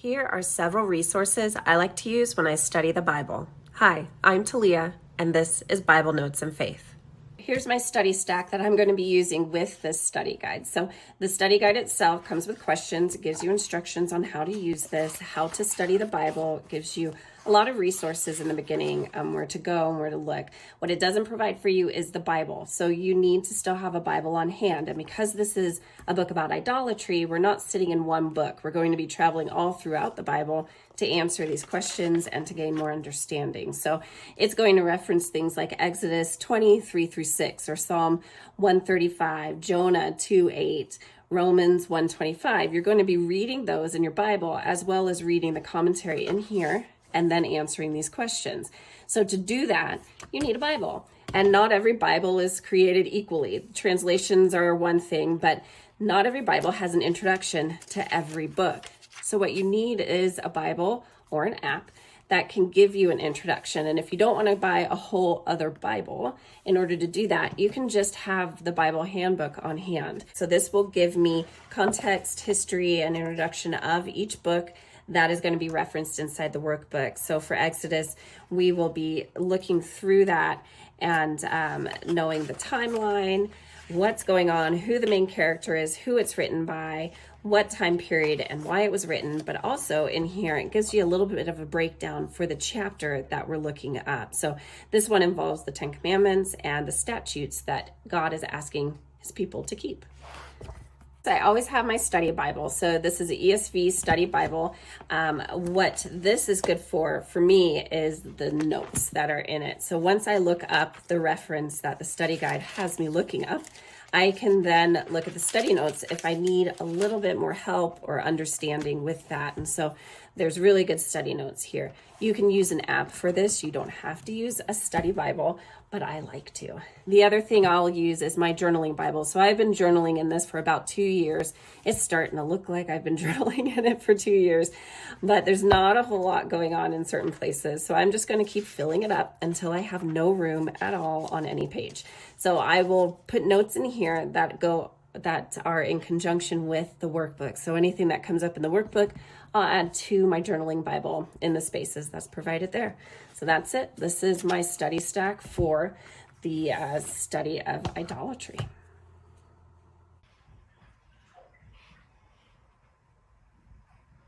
Here are several resources I like to use when I study the Bible. Hi, I'm Talia, and this is Bible Notes and Faith. Here's my study stack that I'm going to be using with this study guide. So the study guide itself comes with questions. It gives you instructions on how to use this, how to study the Bible. It gives you a lot of resources in the beginning, where to go and where to look. What it doesn't provide for you is the Bible. So you need to still have a Bible on hand. And because this is a book about idolatry, we're not sitting in one book. We're going to be traveling all throughout the Bible to answer these questions and to gain more understanding. So it's going to reference things like Exodus 23-6 or Psalm 135, Jonah 2:8, Romans 1:25. You're going to be reading those in your Bible as well as reading the commentary in here and then answering these questions. So to do that, you need a Bible. And not every Bible is created equally. Translations are one thing, but not every Bible has an introduction to every book. So what you need is a Bible or an app that can give you an introduction. And if you don't want to buy a whole other Bible, in order to do that, you can just have the Bible Handbook on hand. So this will give me context, history, and introduction of each book that is going to be referenced inside the workbook. So for Exodus, we will be looking through that and knowing the timeline, what's going on, who the main character is, who it's written by, what time period, and why it was written. But also in here, it gives you a little bit of a breakdown for the chapter that we're looking up. So this one involves the 10 Commandments and the statutes that God is asking his people to keep. I always have my study Bible. So this is an ESV study Bible. What this is good for me is the notes that are in it. So once I look up the reference that the study guide has me looking up, I can then look at the study notes if I need a little bit more help or understanding with that. And so there's really good study notes here. You can use an app for this. You don't have to use a study Bible, but I like to. The other thing I'll use is my journaling Bible. So I've been journaling in this for about 2 years. It's starting to look like I've been journaling in it for 2 years, but there's not a whole lot going on in certain places. So I'm just going to keep filling it up until I have no room at all on any page. So I will put notes in here that are in conjunction with the workbook. So anything that comes up in the workbook, I'll add to my journaling Bible in the spaces that's provided there. So that's it. This is my study stack for the study of idolatry.